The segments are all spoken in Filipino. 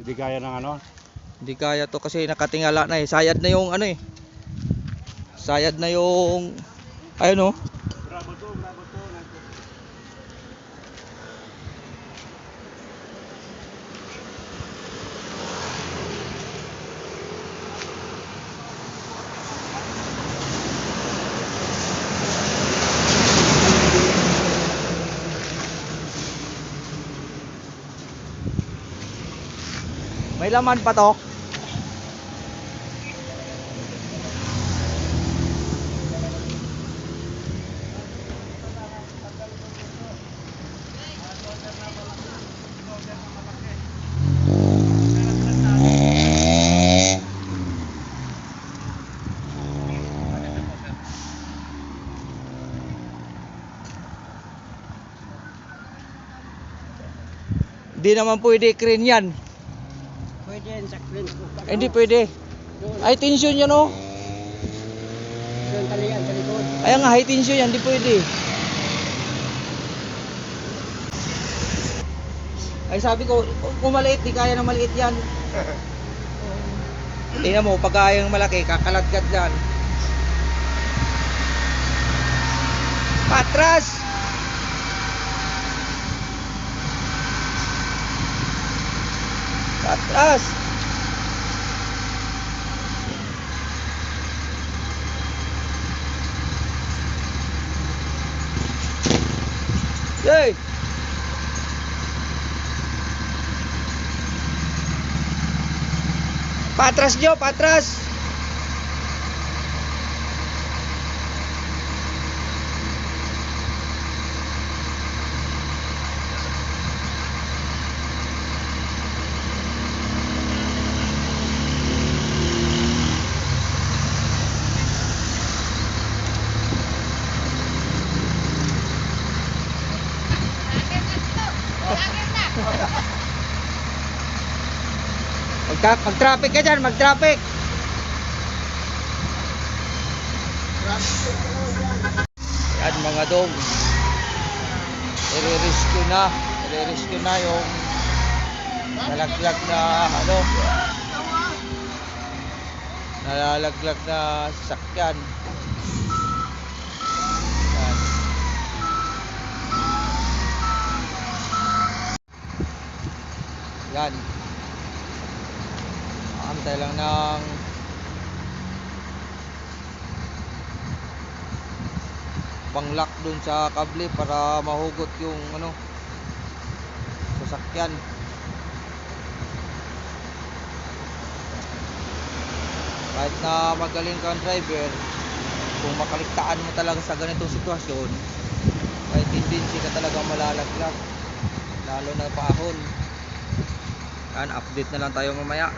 Hindi kaya ng ano? Hindi kaya to kasi nakatingala na eh. Sayad na yung ano eh. Sayad na yung ayun oh. Bravo to, bravo to. May laman pa to. Hindi naman pwede crane yan. Pwede yan sa crane. Hindi pwede. High tension yan oh. Doon talian sa likod. Ay nga high tension yan, hindi pwede. Ay sabi ko, kung maliit, di kaya ng maliit yan. Tingnan mo, pag kaya ng malaki, kakaladkad yan. Patras! Patras! Yay! Patras nyo, patras! Mag-traffic ka dyan, mag-traffic. Yan mga dog. I-rescue na yung nalaglag na ano. Nalalaglag na sasakyan. Yan. Yan. Antay lang ng pang-lock dun sa kable para mahugot yung ano sasakyan. Kahit na magaling kang driver, kung makaligtaan mo talaga sa ganitong sitwasyon, may tendency ka talagang malalaglag, lalo na paahon. Yan, update na lang tayo mamaya.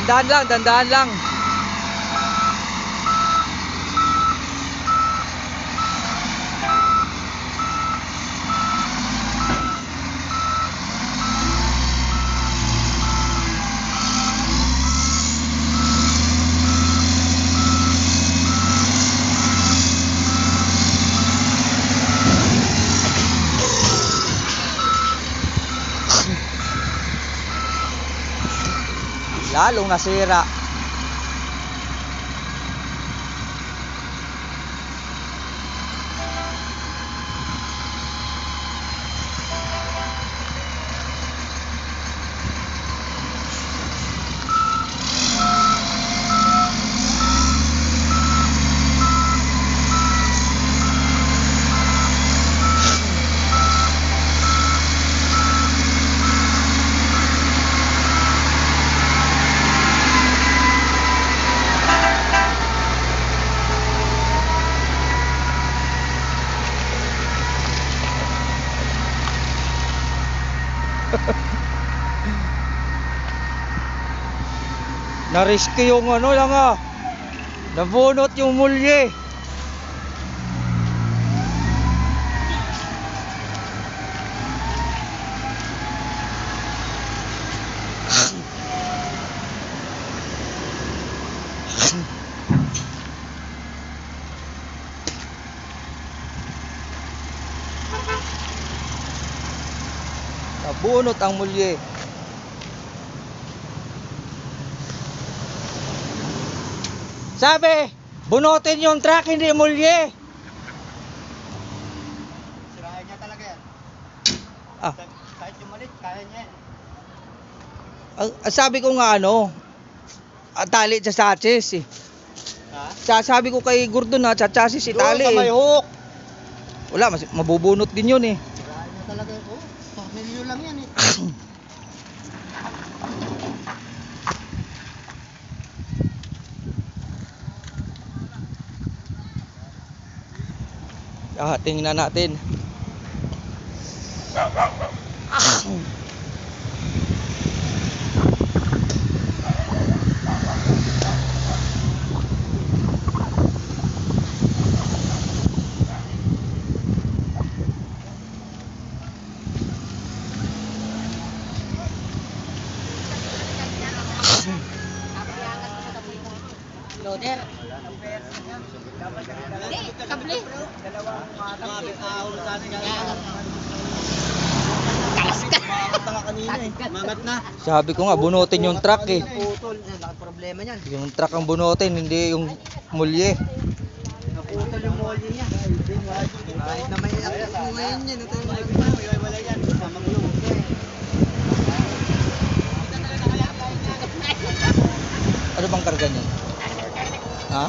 Dandaan lang. Lalong nasira. Na-rescue yung ano lang ah. Nabunot yung mulye. Bunot ang mulye. Sabi, bunutin yung truck, hindi mulye. Sirahan niya talaga yan. Ah, Kahit yung malit, kaya niya yan. sabi ko nga ano, tali sa chassis eh. Ha? Sabi ko kay Gordon na sa chassis itali Doon sa may eh. hook. Wala, mabubunot din yun eh. Sirahan niya talaga yan. Oh, tornilyo lang yan eh. Tingnan natin. Loader. Kable. Mangat na. Sabi ko nga, bunutin yung truck eh. Naputol. Laki problema niyan. Yung truck ang bunutin, hindi yung mulye. Naputol yung molly niya. Kahit na may akit mo ngayon yan. Wala yan. Samang yung. Ano bang karga niya? Ha?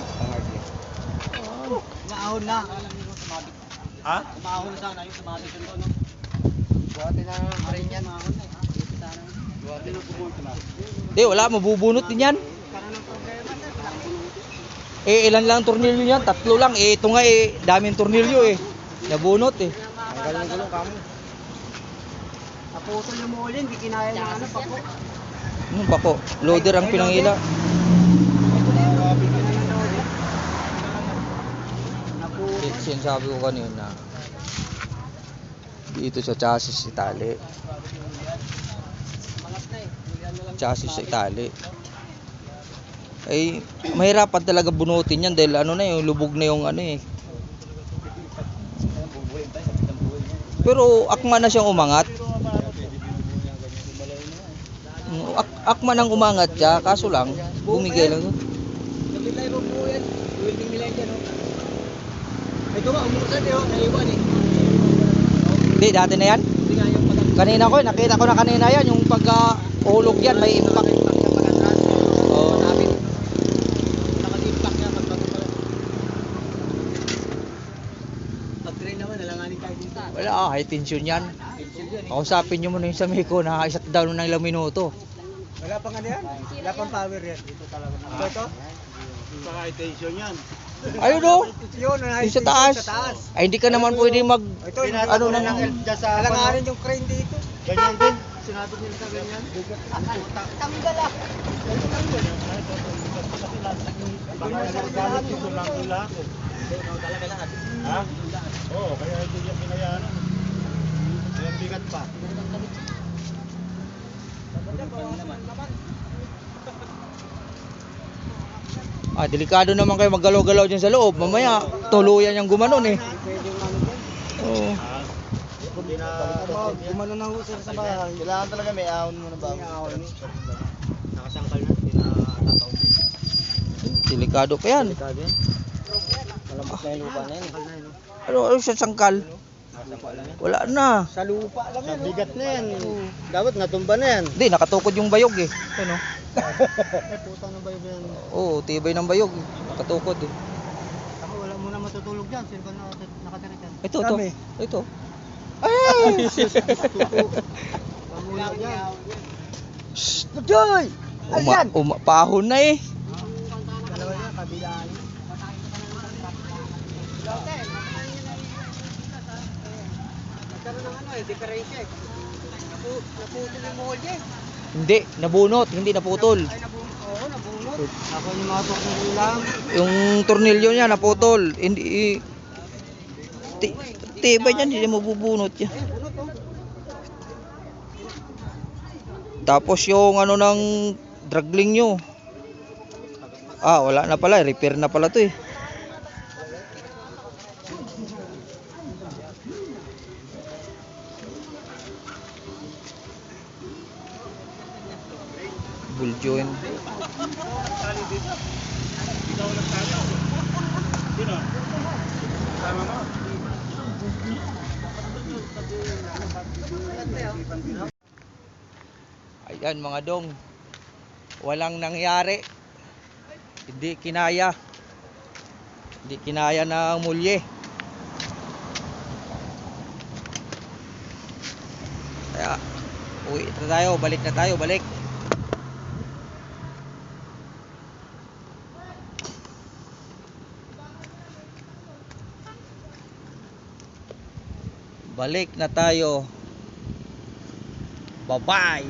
Naahon na. Ha? Umahon na sana yung sumabit ko no. Buhatin na rin yan. Umahon na. Buhatin na pumunta na. Di, wala, mabubunot din yan. Karoon ng problema na. Ilan lang ang tornilyo niyan? 3 lang. Ito nga daming tornilyo eh. Nabunot eh. Ang galing gulong kamo. Naputol yung molly, hindi kinaya ng ano pa po. Ano pa po? Loader ang pinangila. Sinasabi ko kanina. Dito sa chassis itali. Chassis sa itali. Ay, mahirapan talaga bunutin yan dahil ano na yung lubog na yung ano eh. Pero akma na siyang umangat. Akma nang umangat siya, kaso lang bumigay lang. Nabitay mo po yan. Welding nila yan. Ay gawa, umusan yun. Naiwan eh. Hindi, dati na yan. Hindi nga yung pag- Kanina ko, nakita ko na kanina yan. Yung pagka-ulog yan, may impact. sa pag-atras. Oo. Namin. Naka-impact niya pag bago pala. Pag-train naman, nalanganin tayo dito. Wala, high tension yan. Pencil yun eh. Kausapin nyo muna yung sa Miko na isa't down ng ilang minuto. Wala pang ano yan? Wala pang power yan. Dito talaga na. Ito? Saka attention yan. Ayun o, Yun, yung sa taas. Ay, hindi ka naman pwede mag... Ito, Ano na ng lang. dyan sa... Alanganin yung crane dito. Ganyan din. Sinabit nila sa ganyan. Tanggal ah. Baka nagagalit yung kulang ila ako. Ha? Oo, kaya hindi niya pinayanan. Kaya bigat pa. Delikado naman kayo maggalaw-galaw dyan sa loob. Mamaya, tuluyan yung gumanon eh. Pwede yung ano dyan. Oo. Ha? Gumano na ho sir sa bahay. Kailangan talaga may ahon muna bago. May ahon. Nakasangkal na, hindi na tataw. Delikado pa yan. Malambot na yung lupa na yan. Ano sa sangkal? Wala na. Sa lupa lang yan. Bigat na yan. Dapat natumba na yan. Hindi, nakatukod yung bayog eh. Ano? Ay, putang na ba yan? Oo, tibay ng bayog. Nakatukod eh. Ako, wala muna matutulog dyan. Sino ba nakatira dyan? Ito. Ito. Ay! Pamula dyan. Shhh! Joy! Pahon na eh. Dalawa yan, kabilaan. Nagkaroon ng ano eh, diferensya eh. Naputol yung molde. Hindi, nabunot, hindi naputol. Ay, nabunot. Oo, nabunot. Ako yung mga tornilyo lang. Yung tornilyo niya naputol. Hindi tibay niyan, hindi mabubunot yan. Bunot oh. Tapos yung ano ng dragling nyo. Wala na pala, repair na pala to eh. Ball joint. Tali dito. Ikaw lang tali. Sino? Sama mo? Ayan mga dong, walang nangyari. Hindi kinaya ng mulye. Kaya uwi na tayo, balik na tayo, balik. Balik na tayo. Bye-bye.